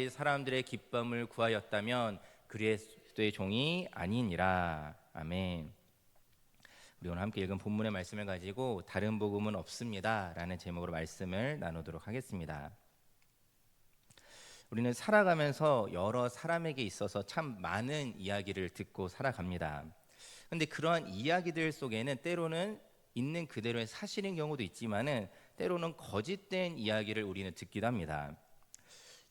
사람들의 기쁨을 구하였다면 그리스도의 종이 아니니라. 아멘. 우리 오늘 함께 읽은 본문의 말씀을 가지고 다른 복음은 없습니다 라는 제목으로 말씀을 나누도록 하겠습니다. 우리는 살아가면서 여러 사람에게 있어서 참 많은 이야기를 듣고 살아갑니다. 그런데 그러한 이야기들 속에는 때로는 있는 그대로의 사실인 경우도 있지만은 때로는 거짓된 이야기를 우리는 듣기도 합니다.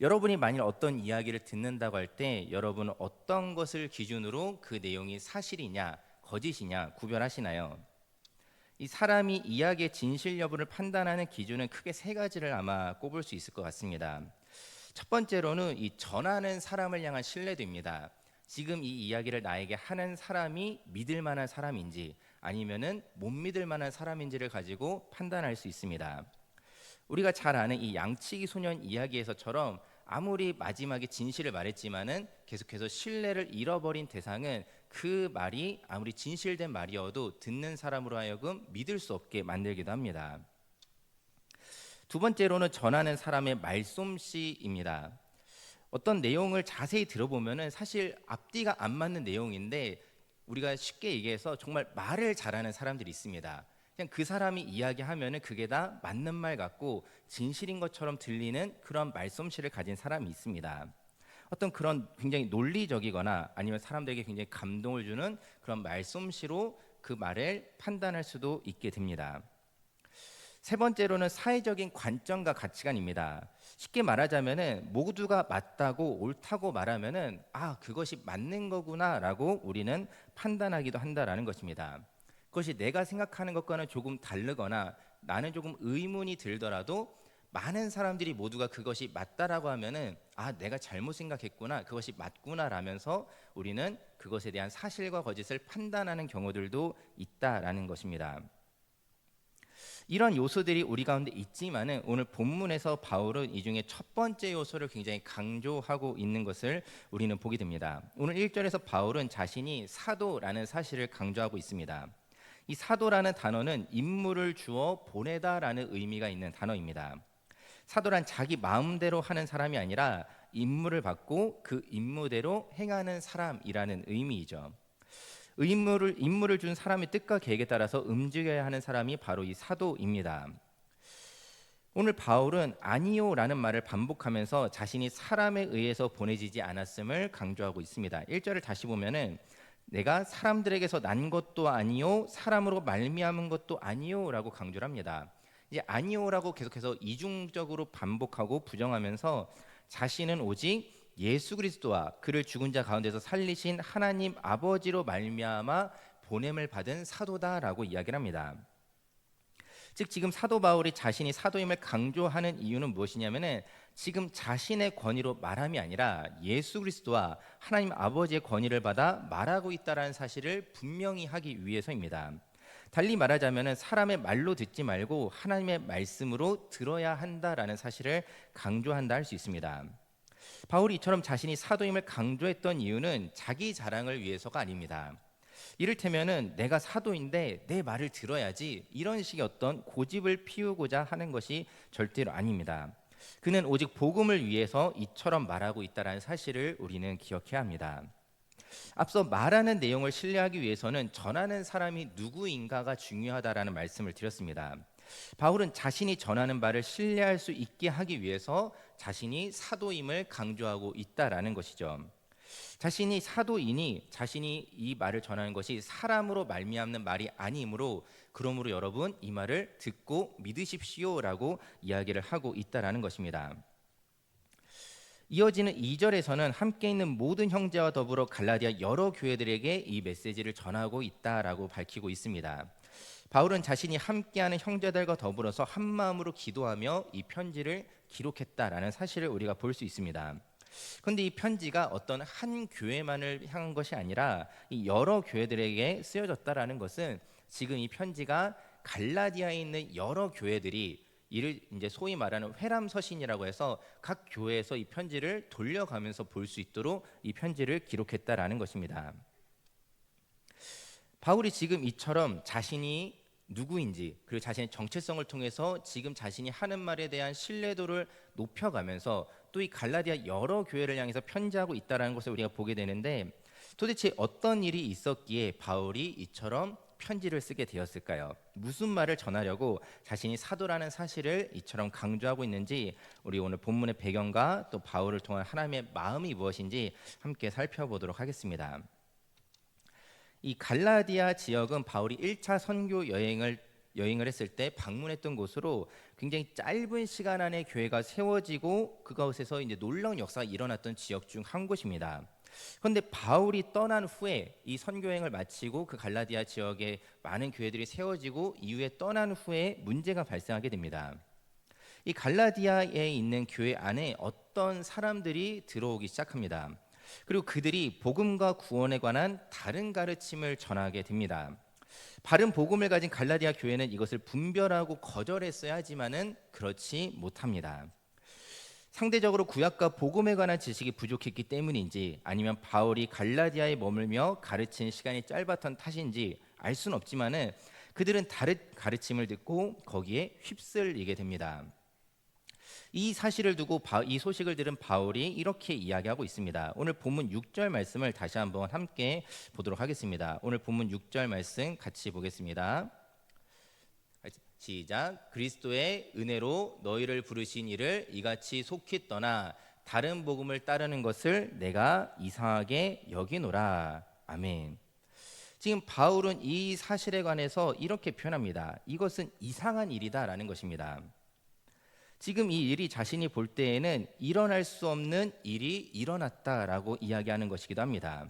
여러분이 만일 어떤 이야기를 듣는다고 할 때 여러분은 어떤 것을 기준으로 그 내용이 사실이냐 거짓이냐 구별하시나요? 이 사람이 이야기의 진실 여부를 판단하는 기준은 크게 세 가지를 아마 꼽을 수 있을 것 같습니다. 첫 번째로는 이 전하는 사람을 향한 신뢰도입니다. 지금 이 이야기를 나에게 하는 사람이 믿을 만한 사람인지 아니면은 못 믿을 만한 사람인지를 가지고 판단할 수 있습니다. 우리가 잘 아는 이 양치기 소년 이야기에서처럼 아무리 마지막에 진실을 말했지만은 계속해서 신뢰를 잃어버린 대상은 그 말이 아무리 진실된 말이어도 듣는 사람으로 하여금 믿을 수 없게 만들기도 합니다. 두 번째로는 전하는 사람의 말솜씨입니다. 어떤 내용을 자세히 들어보면은 사실 앞뒤가 안 맞는 내용인데 우리가 쉽게 얘기해서 정말 말을 잘하는 사람들이 있습니다. 그냥 그 사람이 이야기하면은 그게 다 맞는 말 같고 진실인 것처럼 들리는 그런 말솜씨를 가진 사람이 있습니다. 어떤 그런 굉장히 논리적이거나 아니면 사람들에게 굉장히 감동을 주는 그런 말솜씨로 그 말을 판단할 수도 있게 됩니다. 세 번째로는 사회적인 관점과 가치관입니다. 쉽게 말하자면은 모두가 맞다고 옳다고 말하면은 그것이 맞는 거구나라고 우리는 판단하기도 한다라는 것입니다. 그것이 내가 생각하는 것과는 조금 다르거나 나는 조금 의문이 들더라도 많은 사람들이 모두가 그것이 맞다라고 하면은 내가 잘못 생각했구나, 그것이 맞구나라면서 우리는 그것에 대한 사실과 거짓을 판단하는 경우들도 있다라는 것입니다. 이런 요소들이 우리 가운데 있지만은 오늘 본문에서 바울은 이 중에 첫 번째 요소를 굉장히 강조하고 있는 것을 우리는 보게 됩니다. 오늘 1절에서 바울은 자신이 사도라는 사실을 강조하고 있습니다. 이 사도라는 단어는 임무를 주어 보내다라는 의미가 있는 단어입니다. 사도란 자기 마음대로 하는 사람이 아니라 임무를 받고 그 임무대로 행하는 사람이라는 의미이죠. 임무를 준 사람의 뜻과 계획에 따라서 움직여야 하는 사람이 바로 이 사도입니다. 오늘 바울은 아니요라는 말을 반복하면서 자신이 사람에 의해서 보내지지 않았음을 강조하고 있습니다. 1절을 다시 보면은 내가 사람들에게서 난 것도 아니요 사람으로 말미암은 것도 아니요라고 강조를 합니다. 이제 아니요라고 계속해서 이중적으로 반복하고 부정하면서 자신은 오직 예수 그리스도와 그를 죽은 자 가운데서 살리신 하나님 아버지로 말미암아 보냄을 받은 사도다라고 이야기를 합니다. 즉 지금 사도 바울이 자신이 사도임을 강조하는 이유는 무엇이냐면은 지금 자신의 권위로 말함이 아니라 예수 그리스도와 하나님 아버지의 권위를 받아 말하고 있다라는 사실을 분명히 하기 위해서입니다. 달리 말하자면은 사람의 말로 듣지 말고 하나님의 말씀으로 들어야 한다라는 사실을 강조한다 할 수 있습니다. 바울이 이처럼 자신이 사도임을 강조했던 이유는 자기 자랑을 위해서가 아닙니다. 이를테면은 내가 사도인데 내 말을 들어야지 이런 식의 어떤 고집을 피우고자 하는 것이 절대로 아닙니다. 그는 오직 복음을 위해서 이처럼 말하고 있다는 사실을 우리는 기억해야 합니다. 앞서 말하는 내용을 신뢰하기 위해서는 전하는 사람이 누구인가가 중요하다라는 말씀을 드렸습니다. 바울은 자신이 전하는 바를 신뢰할 수 있게 하기 위해서 자신이 사도임을 강조하고 있다라는 것이죠. 자신이 사도이니 자신이 이 말을 전하는 것이 사람으로 말미암는 말이 아니므로 그러므로 여러분 이 말을 듣고 믿으십시오라고 이야기를 하고 있다라는 것입니다. 이어지는 2절에서는 함께 있는 모든 형제와 더불어 갈라디아 여러 교회들에게 이 메시지를 전하고 있다라고 밝히고 있습니다. 바울은 자신이 함께하는 형제들과 더불어서 한 마음으로 기도하며 이 편지를 기록했다라는 사실을 우리가 볼 수 있습니다. 그런데 이 편지가 어떤 한 교회만을 향한 것이 아니라 이 여러 교회들에게 쓰여졌다라는 것은 지금 이 편지가 갈라디아에 있는 여러 교회들이 이를 이제 소위 말하는 회람서신이라고 해서 각 교회에서 이 편지를 돌려가면서 볼 수 있도록 이 편지를 기록했다라는 것입니다. 바울이 지금 이처럼 자신이 누구인지 그리고 자신의 정체성을 통해서 지금 자신이 하는 말에 대한 신뢰도를 높여가면서 또 이 갈라디아 여러 교회를 향해서 편지하고 있다라는 것을 우리가 보게 되는데 도대체 어떤 일이 있었기에 바울이 이처럼 편지를 쓰게 되었을까요? 무슨 말을 전하려고 자신이 사도라는 사실을 이처럼 강조하고 있는지 우리 오늘 본문의 배경과 또 바울을 통한 하나님의 마음이 무엇인지 함께 살펴보도록 하겠습니다. 이 갈라디아 지역은 바울이 1차 선교 여행을 했을 때 방문했던 곳으로 굉장히 짧은 시간 안에 교회가 세워지고 그곳에서 이제 놀라운 역사가 일어났던 지역 중 한 곳입니다. 그런데 바울이 떠난 후에 이 선교 여행을 마치고 그 갈라디아 지역에 많은 교회들이 세워지고 이후에 떠난 후에 문제가 발생하게 됩니다. 이 갈라디아에 있는 교회 안에 어떤 사람들이 들어오기 시작합니다. 그리고 그들이 복음과 구원에 관한 다른 가르침을 전하게 됩니다. 바른 복음을 가진 갈라디아 교회는 이것을 분별하고 거절했어야 하지만은 그렇지 못합니다. 상대적으로 구약과 복음에 관한 지식이 부족했기 때문인지 아니면 바울이 갈라디아에 머물며 가르친 시간이 짧았던 탓인지 알 수는 없지만은 그들은 다른 가르침을 듣고 거기에 휩쓸리게 됩니다. 이 사실을 두고 이 소식을 들은 바울이 이렇게 이야기하고 있습니다. 오늘 본문 6절 말씀을 다시 한번 함께 보도록 하겠습니다. 오늘 본문 6절 말씀 같이 보겠습니다. 시작. 그리스도의 은혜로 너희를 부르신 이를 이같이 속히 떠나 다른 복음을 따르는 것을 내가 이상하게 여기노라. 아멘. 지금 바울은 이 사실에 관해서 이렇게 표현합니다. 이것은 이상한 일이다라는 것입니다. 지금 이 일이 자신이 볼 때에는 일어날 수 없는 일이 일어났다라고 이야기하는 것이기도 합니다.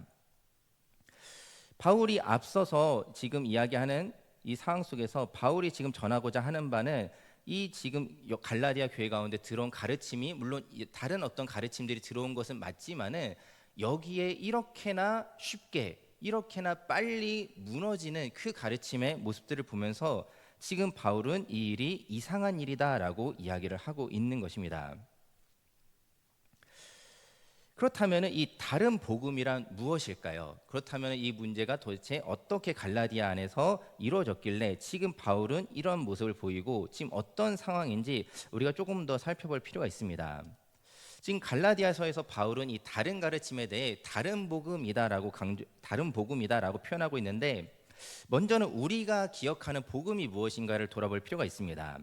바울이 앞서서 지금 이야기하는 이 상황 속에서 바울이 지금 전하고자 하는 바는 이 지금 갈라디아 교회 가운데 들어온 가르침이 물론 다른 어떤 가르침들이 들어온 것은 맞지만은 여기에 이렇게나 쉽게 이렇게나 빨리 무너지는 그 가르침의 모습들을 보면서 지금 바울은 이 일이 이상한 일이다라고 이야기를 하고 있는 것입니다. 그렇다면 이 다른 복음이란 무엇일까요? 그렇다면 이 문제가 도대체 어떻게 갈라디아 안에서 이루어졌길래 지금 바울은 이런 모습을 보이고 지금 어떤 상황인지 우리가 조금 더 살펴볼 필요가 있습니다. 지금 갈라디아서에서 바울은 이 다른 가르침에 대해 다른 복음이다라고 표현하고 있는데 먼저는 우리가 기억하는 복음이 무엇인가를 돌아볼 필요가 있습니다.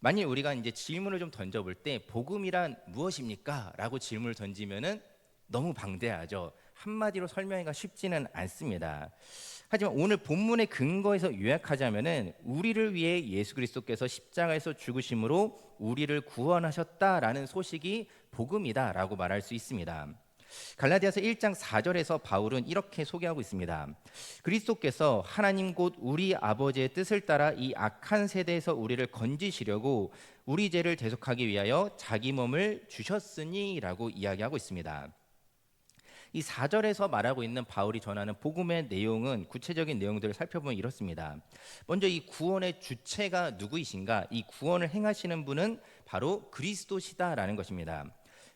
만일 우리가 이제 질문을 좀 던져볼 때 복음이란 무엇입니까? 라고 질문을 던지면은 너무 방대하죠. 한마디로 설명하기가 쉽지는 않습니다. 하지만 오늘 본문의 근거에서 요약하자면은 우리를 위해 예수 그리스도께서 십자가에서 죽으심으로 우리를 구원하셨다라는 소식이 복음이다라고 말할 수 있습니다. 갈라디아서 1장 4절에서 바울은 이렇게 소개하고 있습니다. 그리스도께서 하나님 곧 우리 아버지의 뜻을 따라 이 악한 세대에서 우리를 건지시려고 우리 죄를 대속하기 위하여 자기 몸을 주셨으니 라고 이야기하고 있습니다. 이 4절에서 말하고 있는 바울이 전하는 복음의 내용은 구체적인 내용들을 살펴보면 이렇습니다. 먼저 이 구원의 주체가 누구이신가? 이 구원을 행하시는 분은 바로 그리스도시다라는 것입니다.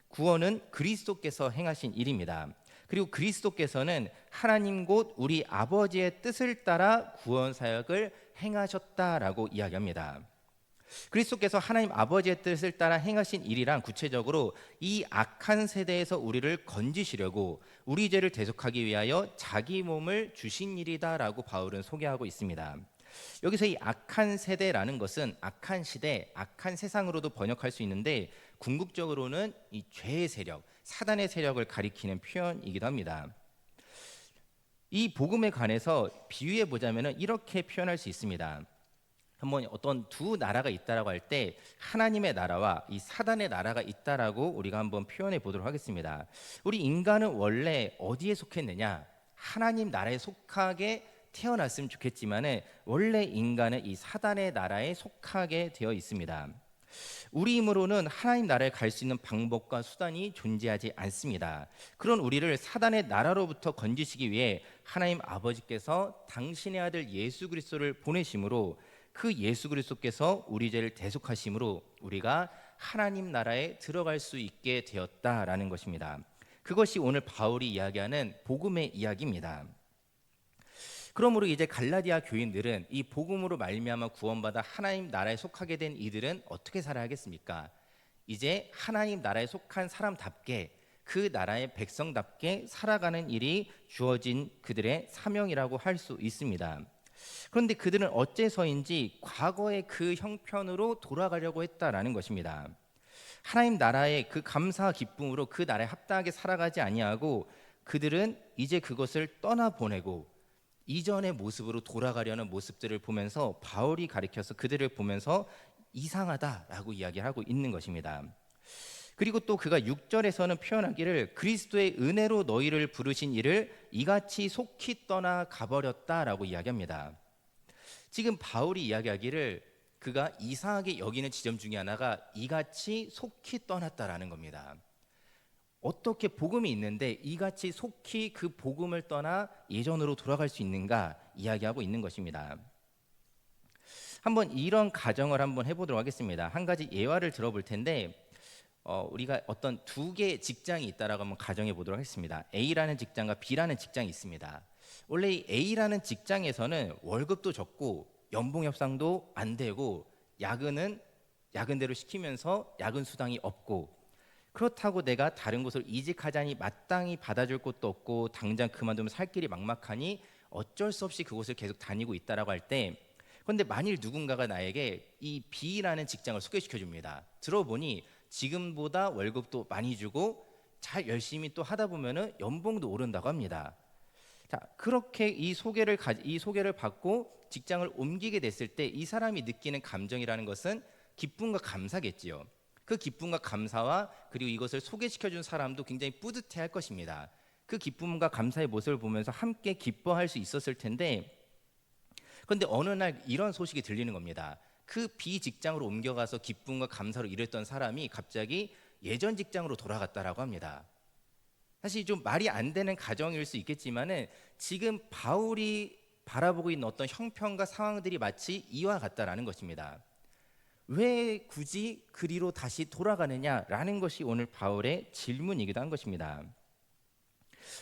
구원은 그리스도께서 행하신 일입니다. 그리고 그리스도께서는 하나님 곧 우리 아버지의 뜻을 따라 구원 사역을 행하셨다라고 이야기합니다. 그리스도께서 하나님 아버지의 뜻을 따라 행하신 일이란 구체적으로 이 악한 세대에서 우리를 건지시려고 우리 죄를 대속하기 위하여 자기 몸을 주신 일이다라고 바울은 소개하고 있습니다. 여기서 이 악한 세대라는 것은 악한 시대, 악한 세상으로도 번역할 수 있는데 궁극적으로는 이 죄의 세력, 사단의 세력을 가리키는 표현이기도 합니다. 이 복음에 관해서 비유해 보자면 이렇게 표현할 수 있습니다. 한번 어떤 두 나라가 있다라고 할 때 하나님의 나라와 이 사단의 나라가 있다라고 우리가 한번 표현해 보도록 하겠습니다. 우리 인간은 원래 어디에 속했느냐? 하나님 나라에 속하게 태어났으면 좋겠지만은 원래 인간은 이 사단의 나라에 속하게 되어 있습니다. 우리 힘으로는 하나님 나라에 갈 수 있는 방법과 수단이 존재하지 않습니다. 그런 우리를 사단의 나라로부터 건지시기 위해 하나님 아버지께서 당신의 아들 예수 그리스도를 보내심으로 그 예수 그리스도께서 우리 죄를 대속하심으로 우리가 하나님 나라에 들어갈 수 있게 되었다라는 것입니다. 그것이 오늘 바울이 이야기하는 복음의 이야기입니다. 그러므로 이제 갈라디아 교인들은 이 복음으로 말미암아 구원받아 하나님 나라에 속하게 된 이들은 어떻게 살아야겠습니까? 이제 하나님 나라에 속한 사람답게 그 나라의 백성답게 살아가는 일이 주어진 그들의 사명이라고 할 수 있습니다. 그런데 그들은 어째서인지 과거의 그 형편으로 돌아가려고 했다라는 것입니다. 하나님 나라의 그 감사와 기쁨으로 그 나라에 합당하게 살아가지 아니하고 그들은 이제 그것을 떠나보내고 이전의 모습으로 돌아가려는 모습들을 보면서 바울이 가리켜서 그들을 보면서 이상하다라고 이야기하고 있는 것입니다. 그리고 또 그가 6절에서는 표현하기를 그리스도의 은혜로 너희를 부르신 이를 이같이 속히 떠나 가버렸다라고 이야기합니다. 지금 바울이 이야기하기를 그가 이상하게 여기는 지점 중에 하나가 이같이 속히 떠났다라는 겁니다. 어떻게 복음이 있는데 이같이 속히 그 복음을 떠나 예전으로 돌아갈 수 있는가 이야기하고 있는 것입니다. 한번 이런 가정을 한번 해보도록 하겠습니다. 한 가지 예화를 들어볼 텐데 우리가 어떤 두 개의 직장이 있다라고 한번 가정해 보도록 하겠습니다. A라는 직장과 B라는 직장이 있습니다. 원래 이 A라는 직장에서는 월급도 적고 연봉 협상도 안 되고 야근은 야근대로 시키면서 야근 수당이 없고 그렇다고 내가 다른 곳을 이직하자니 마땅히 받아줄 곳도 없고 당장 그만두면 살 길이 막막하니 어쩔 수 없이 그곳을 계속 다니고 있다라고 할 때 그런데 만일 누군가가 나에게 이 B라는 직장을 소개시켜 줍니다. 들어보니 지금보다 월급도 많이 주고 잘 열심히 또 하다 보면은 연봉도 오른다고 합니다. 자, 그렇게 이 소개를 받고 직장을 옮기게 됐을 때 이 사람이 느끼는 감정이라는 것은 기쁨과 감사겠지요. 그 기쁨과 감사와 그리고 이것을 소개시켜 준 사람도 굉장히 뿌듯해할 것입니다. 그 기쁨과 감사의 모습을 보면서 함께 기뻐할 수 있었을 텐데 그런데 어느 날 이런 소식이 들리는 겁니다. 그 비직장으로 옮겨가서 기쁨과 감사로 일했던 사람이 갑자기 예전 직장으로 돌아갔다라고 합니다. 사실 좀 말이 안 되는 가정일 수 있겠지만은 지금 바울이 바라보고 있는 어떤 형편과 상황들이 마치 이와 같다라는 것입니다. 왜 굳이 그리로 다시 돌아가느냐라는 것이 오늘 바울의 질문이기도 한 것입니다.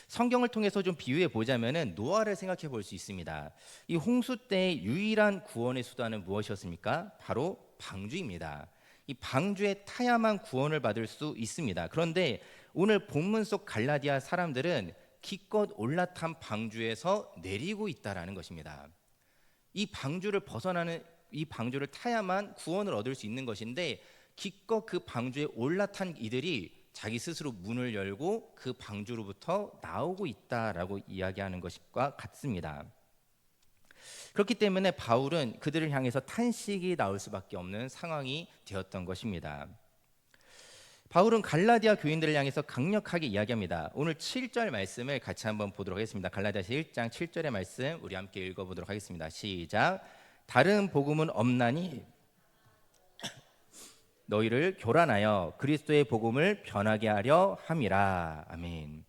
성경을 통해서 좀 비유해 보자면은 노아를 생각해 볼 수 있습니다. 이 홍수 때의 유일한 구원의 수단은 무엇이었습니까? 바로 방주입니다. 이 방주에 타야만 구원을 받을 수 있습니다. 그런데 오늘 본문 속 갈라디아 사람들은 기껏 올라탄 방주에서 내리고 있다라는 것입니다. 이 방주를 타야만 구원을 얻을 수 있는 것인데 기껏 그 방주에 올라탄 이들이 자기 스스로 문을 열고 그 방주로부터 나오고 있다라고 이야기하는 것과 같습니다. 그렇기 때문에 바울은 그들을 향해서 탄식이 나올 수밖에 없는 상황이 되었던 것입니다. 바울은 갈라디아 교인들을 향해서 강력하게 이야기합니다. 오늘 7절 말씀을 같이 한번 보도록 하겠습니다. 갈라디아서 1장 7절의 말씀 우리 함께 읽어보도록 하겠습니다. 시작. 다른 복음은 없나니 너희를 교란하여 그리스도의 복음을 변하게 하려 함이라. 아멘.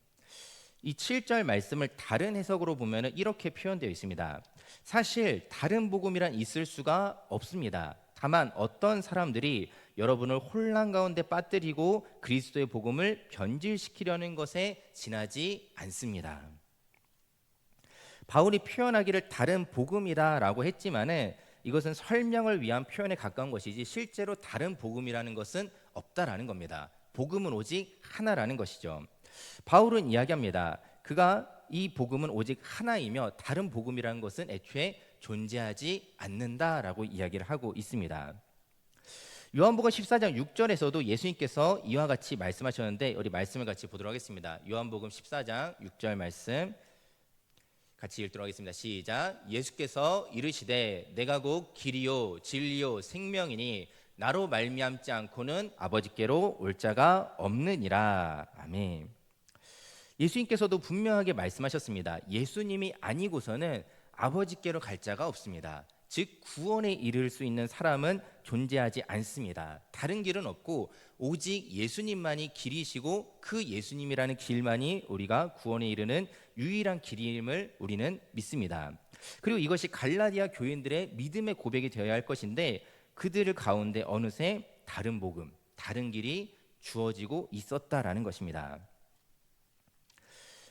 이 7절 말씀을 다른 해석으로 보면 이렇게 표현되어 있습니다. 사실 다른 복음이란 있을 수가 없습니다. 다만 어떤 사람들이 여러분을 혼란 가운데 빠뜨리고 그리스도의 복음을 변질시키려는 것에 지나지 않습니다. 바울이 표현하기를 다른 복음이다라고 했지만은 이것은 설명을 위한 표현에 가까운 것이지 실제로 다른 복음이라는 것은 없다라는 겁니다. 복음은 오직 하나라는 것이죠. 바울은 이야기합니다. 그가 이 복음은 오직 하나이며 다른 복음이라는 것은 애초에 존재하지 않는다라고 이야기를 하고 있습니다. 요한복음 14장 6절에서도 예수님께서 이와 같이 말씀하셨는데 우리 말씀을 같이 보도록 하겠습니다. 요한복음 14장 6절 말씀 같이 읽도록 하겠습니다. 시작. 예수께서 이르시되 내가 곧 길이요 진리요 생명이니 나로 말미암지 않고는 아버지께로 올 자가 없느니라. 아멘. 예수님께서도 분명하게 말씀하셨습니다. 예수님이 아니고서는 아버지께로 갈 자가 없습니다. 즉 구원에 이를 수 있는 사람은 존재하지 않습니다. 다른 길은 없고 오직 예수님만이 길이시고 그 예수님이라는 길만이 우리가 구원에 이르는 유일한 길임을 우리는 믿습니다. 그리고 이것이 갈라디아 교인들의 믿음의 고백이 되어야 할 것인데 그들 가운데 어느새 다른 복음, 다른 길이 주어지고 있었다라는 것입니다.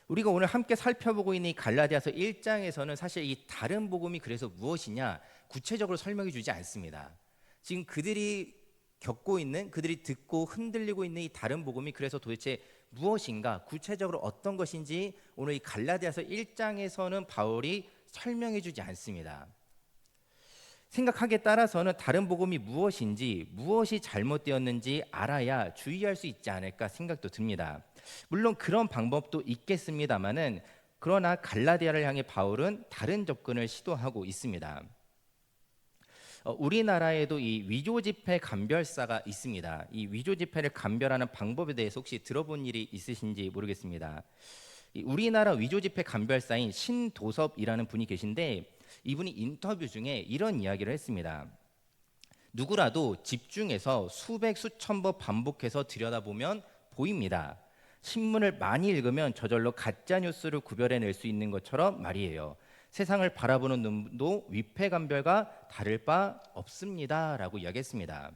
우리가 오늘 함께 살펴보고 있는 이 갈라디아서 1장에서는 사실 이 다른 복음이 그래서 무엇이냐 구체적으로 설명해 주지 않습니다. 지금 그들이 겪고 있는, 그들이 듣고 흔들리고 있는 이 다른 복음이 그래서 도대체 무엇인가, 구체적으로 어떤 것인지 오늘 이 갈라디아서 1장에서는 바울이 설명해 주지 않습니다. 생각하기에 따라서는 다른 복음이 무엇인지, 무엇이 잘못되었는지 알아야 주의할 수 있지 않을까 생각도 듭니다. 물론 그런 방법도 있겠습니다마는, 그러나 갈라디아를 향해 바울은 다른 접근을 시도하고 있습니다. 우리나라에도 이 위조 지폐 감별사가 있습니다. 이 위조 지폐를 감별하는 방법에 대해서 혹시 들어본 일이 있으신지 모르겠습니다. 이 우리나라 위조 지폐 감별사인 신도섭이라는 분이 계신데, 이분이 인터뷰 중에 이런 이야기를 했습니다. 누구라도 집중해서 수백 수천 번 반복해서 들여다보면 보입니다. 신문을 많이 읽으면 저절로 가짜 뉴스를 구별해낼 수 있는 것처럼 말이에요. 세상을 바라보는 눈도 위폐감별과 다를 바 없습니다라고 이야기했습니다.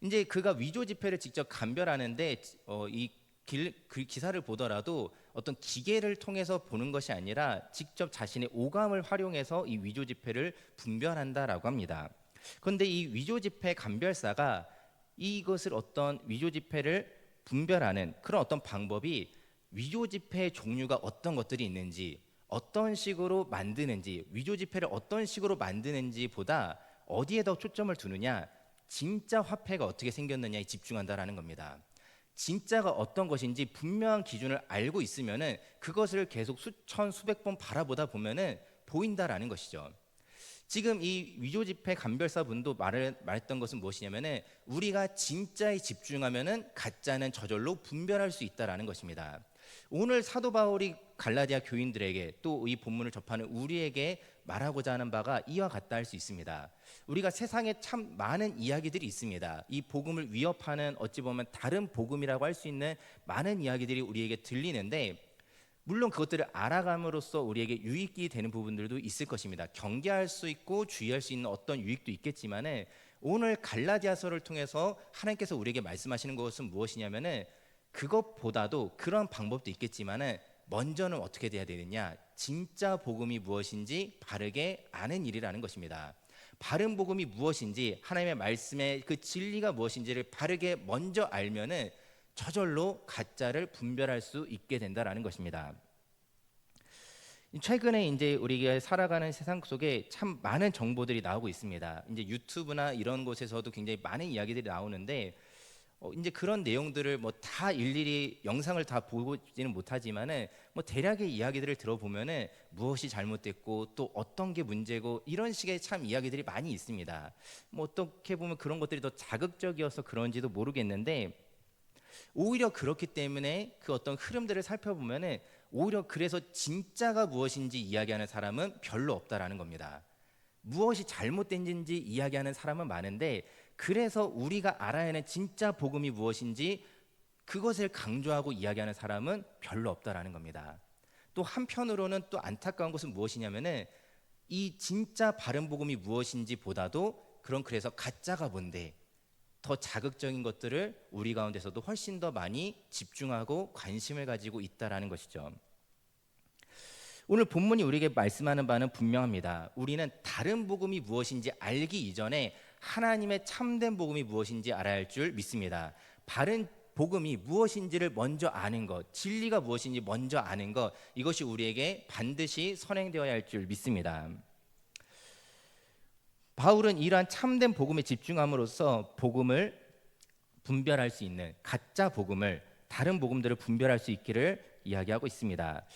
이제 그가 위조 지폐를 직접 감별하는데 그 기사를 보더라도 어떤 기계를 통해서 보는 것이 아니라 직접 자신의 오감을 활용해서 이 위조 지폐를 분별한다라고 합니다. 그런데 이 위조 지폐 감별사가 이것을 어떤 위조 지폐를 분별하는 그런 어떤 방법이 위조 지폐의 종류가 어떤 것들이 있는지, 어떤 식으로 만드는지, 위조 지폐를 어떤 식으로 만드는지 보다 어디에 더 초점을 두느냐, 진짜 화폐가 어떻게 생겼느냐에 집중한다라는 겁니다. 진짜가 어떤 것인지 분명한 기준을 알고 있으면은 그것을 계속 수천 수백 번 바라보다 보면은 보인다라는 것이죠. 지금 이 위조 지폐 감별사 분도 말했던 것은 무엇이냐면은, 우리가 진짜에 집중하면은 가짜는 저절로 분별할 수 있다라는 것입니다. 오늘 사도 바울이 갈라디아 교인들에게, 또 이 본문을 접하는 우리에게 말하고자 하는 바가 이와 같다 할 수 있습니다. 우리가 세상에 참 많은 이야기들이 있습니다. 이 복음을 위협하는, 어찌 보면 다른 복음이라고 할 수 있는 많은 이야기들이 우리에게 들리는데, 물론 그것들을 알아감으로써 우리에게 유익이 되는 부분들도 있을 것입니다. 경계할 수 있고 주의할 수 있는 어떤 유익도 있겠지만은, 오늘 갈라디아서를 통해서 하나님께서 우리에게 말씀하시는 것은 무엇이냐면은, 그것보다도 그런 방법도 있겠지만은 먼저는 어떻게 돼야 되느냐, 진짜 복음이 무엇인지 바르게 아는 일이라는 것입니다. 바른 복음이 무엇인지, 하나님의 말씀의 그 진리가 무엇인지를 바르게 먼저 알면은 저절로 가짜를 분별할 수 있게 된다라는 것입니다. 최근에 이제 우리가 살아가는 세상 속에 참 많은 정보들이 나오고 있습니다. 이제 유튜브나 이런 곳에서도 굉장히 많은 이야기들이 나오는데, 이제 그런 내용들을 뭐 다 일일이 영상을 다 보지는 못하지만은 뭐 대략의 이야기들을 들어보면은 무엇이 잘못됐고 또 어떤 게 문제고 이런 식의 참 이야기들이 많이 있습니다. 뭐 어떻게 보면 그런 것들이 더 자극적이어서 그런지도 모르겠는데, 오히려 그렇기 때문에 그 어떤 흐름들을 살펴보면은 오히려 그래서 진짜가 무엇인지 이야기하는 사람은 별로 없다라는 겁니다. 무엇이 잘못된지 이야기하는 사람은 많은데, 그래서 우리가 알아야 하는 진짜 복음이 무엇인지 그것을 강조하고 이야기하는 사람은 별로 없다라는 겁니다. 또 한편으로는 또 안타까운 것은 무엇이냐면은, 이 진짜 바른 복음이 무엇인지 보다도 그래서 가짜가 뭔데, 더 자극적인 것들을 우리 가운데서도 훨씬 더 많이 집중하고 관심을 가지고 있다라는 것이죠. 오늘 본문이 우리에게 말씀하는 바는 분명합니다. 우리는 다른 복음이 무엇인지 알기 이전에 하나님의 참된 복음이 무엇인지 알아야 할 줄 믿습니다. 바른 복음이 무엇인지를 먼저 아는 것, 진리가 무엇인지 먼저 아는 것, 이것이 우리에게 반드시 선행되어야 할 줄 믿습니다. 바울은 이러한 참된 복음에 집중함으로써 복음을 분별할 수 있는, 가짜 복음을, 다른 복음들을 분별할 수 있기를 이야기하고 있습니다.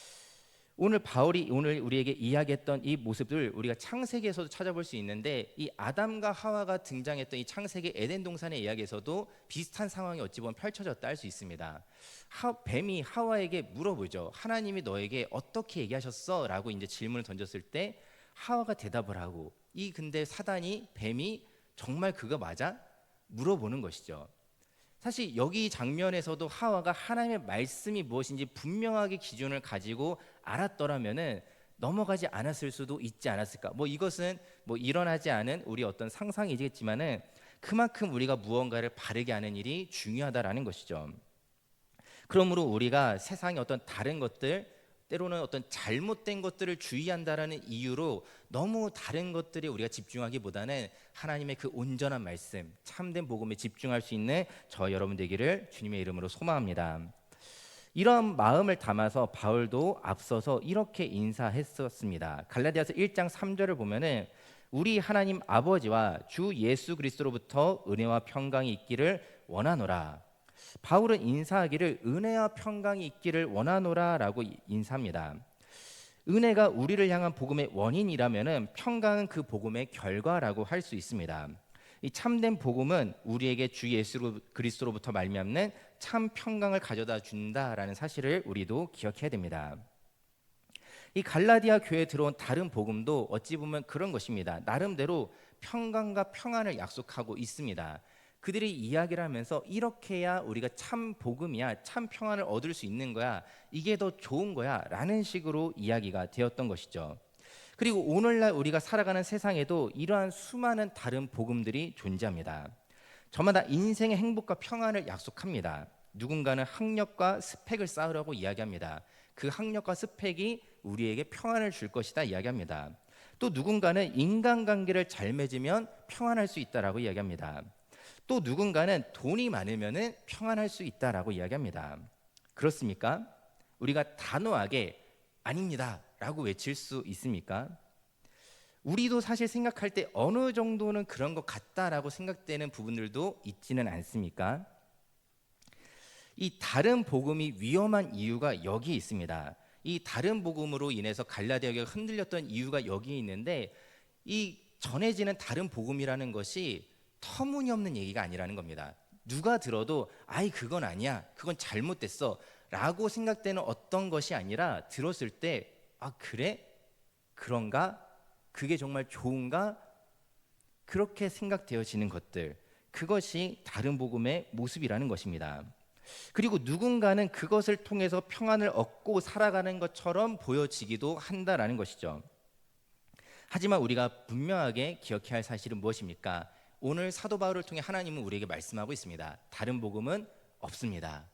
오늘 바울이 오늘 우리에게 이야기했던 이 모습을 우리가 창세기에서도 찾아볼 수 있는데, 이 아담과 하와가 등장했던 이 창세기 에덴 동산의 이야기에서도 비슷한 상황이 어찌 보면 펼쳐졌다 할 수 있습니다. 뱀이 하와에게 물어보죠. 하나님이 너에게 어떻게 얘기하셨어? 라고 이제 질문을 던졌을 때 하와가 대답을 하고, 근데 사단이, 뱀이 정말 그거 맞아? 물어보는 것이죠. 사실 여기 장면에서도 하와가 하나님의 말씀이 무엇인지 분명하게 기준을 가지고 알았더라면은 넘어가지 않았을 수도 있지 않았을까. 이것은 일어나지 않은 우리 어떤 상상이겠지만은 그만큼 우리가 무언가를 바르게 하는 일이 중요하다라는 것이죠. 그러므로 우리가 세상의 어떤 다른 것들, 때로는 어떤 잘못된 것들을 주의한다라는 이유로 너무 다른 것들에 우리가 집중하기보다는 하나님의 그 온전한 말씀, 참된 복음에 집중할 수 있는 저 여러분 되기를 주님의 이름으로 소망합니다. 이런 마음을 담아서 바울도 앞서서 이렇게 인사했었습니다. 갈라디아서 1장 3절을 보면은 우리 하나님 아버지와 주 예수 그리스도로부터 은혜와 평강이 있기를 원하노라. 바울은 인사하기를 은혜와 평강이 있기를 원하노라라고 인사합니다. 은혜가 우리를 향한 복음의 원인이라면은 평강은 그 복음의 결과라고 할 수 있습니다. 이 참된 복음은 우리에게 주 예수 그리스도로부터 말미암는 참 평강을 가져다 준다라는 사실을 우리도 기억해야 됩니다. 이 갈라디아 교회에 들어온 다른 복음도 어찌 보면 그런 것입니다. 나름대로 평강과 평안을 약속하고 있습니다. 그들이 이야기를 하면서 이렇게 해야 우리가 참 복음이야, 참 평안을 얻을 수 있는 거야, 이게 더 좋은 거야 라는 식으로 이야기가 되었던 것이죠. 그리고 오늘날 우리가 살아가는 세상에도 이러한 수많은 다른 복음들이 존재합니다. 저마다 인생의 행복과 평안을 약속합니다. 누군가는 학력과 스펙을 쌓으라고 이야기합니다. 그 학력과 스펙이 우리에게 평안을 줄 것이다 이야기합니다. 또 누군가는 인간관계를 잘 맺으면 평안할 수 있다라고 이야기합니다. 또 누군가는 돈이 많으면 평안할 수 있다라고 이야기합니다. 그렇습니까? 우리가 단호하게 아닙니다 라고 외칠 수 있습니까? 우리도 사실 생각할 때 어느 정도는 그런 것 같다라고 생각되는 부분들도 있지는 않습니까? 이 다른 복음이 위험한 이유가 여기에 있습니다. 이 다른 복음으로 인해서 갈라디아 교회가 흔들렸던 이유가 여기에 있는데, 이 전해지는 다른 복음이라는 것이 터무니없는 얘기가 아니라는 겁니다. 누가 들어도 아이 그건 아니야, 그건 잘못됐어 라고 생각되는 어떤 것이 아니라 들었을 때 아 그래? 그런가? 그게 정말 좋은가? 그렇게 생각되어지는 것들, 그것이 다른 복음의 모습이라는 것입니다. 그리고 누군가는 그것을 통해서 평안을 얻고 살아가는 것처럼 보여지기도 한다라는 것이죠. 하지만 우리가 분명하게 기억해야 할 사실은 무엇입니까? 오늘 사도 바울을 통해 하나님은 우리에게 말씀하고 있습니다. 다른 복음은 없습니다.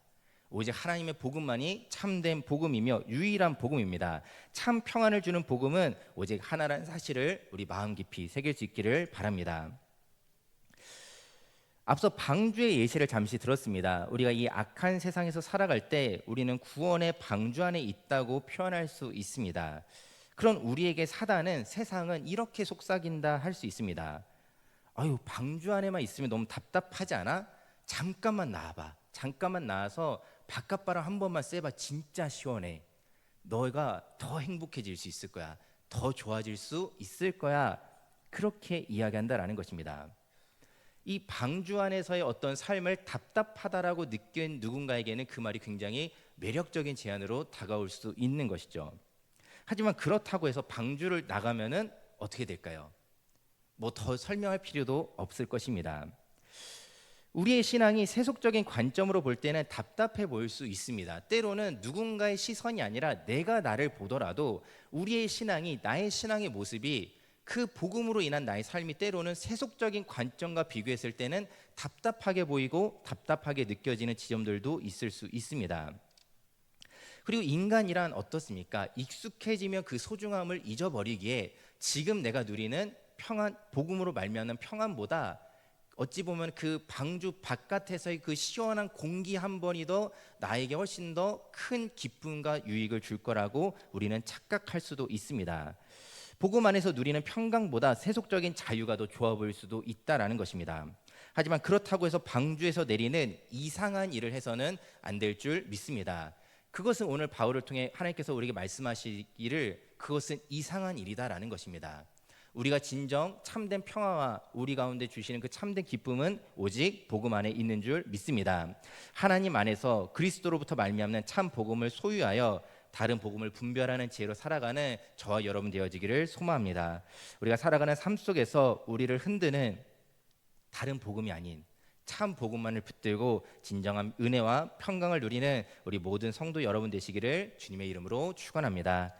오직 하나님의 복음만이 참된 복음이며 유일한 복음입니다. 참 평안을 주는 복음은 오직 하나라는 사실을 우리 마음 깊이 새길 수 있기를 바랍니다. 앞서 방주의 예시를 잠시 들었습니다. 우리가 이 악한 세상에서 살아갈 때 우리는 구원의 방주 안에 있다고 표현할 수 있습니다. 그런 우리에게 사단은, 세상은 이렇게 속삭인다 할 수 있습니다. 아유, 방주 안에만 있으면 너무 답답하지 않아? 잠깐만 나와봐. 잠깐만 나와서 바깥바람 한 번만 쐬봐. 진짜 시원해. 너가 더 행복해질 수 있을 거야. 더 좋아질 수 있을 거야. 그렇게 이야기한다라는 것입니다. 이 방주 안에서의 어떤 삶을 답답하다라고 느낀 누군가에게는 그 말이 굉장히 매력적인 제안으로 다가올 수 있는 것이죠. 하지만 그렇다고 해서 방주를 나가면은 어떻게 될까요? 뭐 더 설명할 필요도 없을 것입니다. 우리의 신앙이 세속적인 관점으로 볼 때는 답답해 보일 수 있습니다. 때로는 누군가의 시선이 아니라 내가 나를 보더라도 우리의 신앙이, 나의 신앙의 모습이 그 복음으로 인한 나의 삶이 때로는 세속적인 관점과 비교했을 때는 답답하게 보이고 답답하게 느껴지는 지점들도 있을 수 있습니다. 그리고 인간이란 어떻습니까? 익숙해지면 그 소중함을 잊어버리기에 지금 내가 누리는 평안, 복음으로 말미암는 평안보다 어찌 보면 그 방주 바깥에서의 그 시원한 공기 한 번이 더 나에게 훨씬 더 큰 기쁨과 유익을 줄 거라고 우리는 착각할 수도 있습니다. 복음 안에서 누리는 평강보다 세속적인 자유가 더 좋아 보일 수도 있다라는 것입니다. 하지만 그렇다고 해서 방주에서 내리는 이상한 일을 해서는 안 될 줄 믿습니다. 그것은 오늘 바울을 통해 하나님께서 우리에게 말씀하시기를 그것은 이상한 일이다라는 것입니다. 우리가 진정 참된 평화와 우리 가운데 주시는 그 참된 기쁨은 오직 복음 안에 있는 줄 믿습니다. 하나님 안에서 그리스도로부터 말미암는 참 복음을 소유하여 다른 복음을 분별하는 지혜로 살아가는 저와 여러분 되어지기를 소망합니다. 우리가 살아가는 삶 속에서 우리를 흔드는 다른 복음이 아닌 참 복음만을 붙들고 진정한 은혜와 평강을 누리는 우리 모든 성도 여러분 되시기를 주님의 이름으로 축원합니다.